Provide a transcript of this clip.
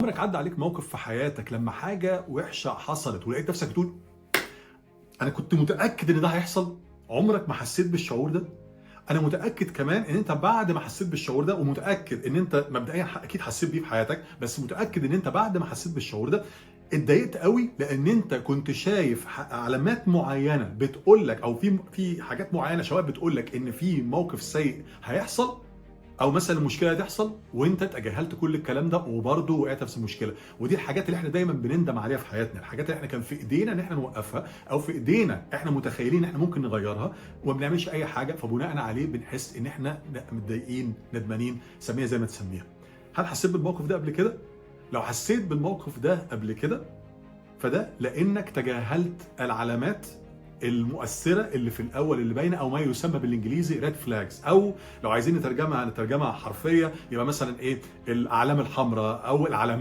عمرك عدى عليك موقف في حياتك لما حاجة وحشة حصلت ولقيت نفسك بتقول أنا كنت متأكد إن ده هيحصل؟ عمرك ما حسيت بالشعور ده؟ أنا متأكد كمان إن أنت بعد ما حسيت بالشعور ده، ومتأكد إن أنت مبدئيا أكيد حسيت بيه في حياتك، بس متأكد إن أنت بعد ما حسيت بالشعور ده اتضايقت قوي، لأن أنت كنت شايف علامات معينة بتقول لك، أو في حاجات معينة شواهد بتقول لك إن في موقف سيء هيحصل، او مثلا المشكله تحصل وانت تجاهلت كل الكلام ده وبرضه وقعت في نفس المشكله. ودي الحاجات اللي احنا دايما بنندم عليها في حياتنا، الحاجات اللي احنا كان في ايدينا ان احنا نوقفها، او في ايدينا احنا متخيلين ان احنا ممكن نغيرها وما بنعملش اي حاجه، فبناء عليه بنحس ان احنا متضايقين ندمانين، سميها زي ما تسميها. هل حسيت بالموقف ده قبل كده؟ لو حسيت بالموقف ده قبل كده، فده لانك تجاهلت العلامات المؤثره اللي في الاول اللي باينه، او ما يسمى بالانجليزي ريد فلاجز، او لو عايزين نترجمها حرفيه يبقى مثلا ايه، الاعلام الحمراء او العلامات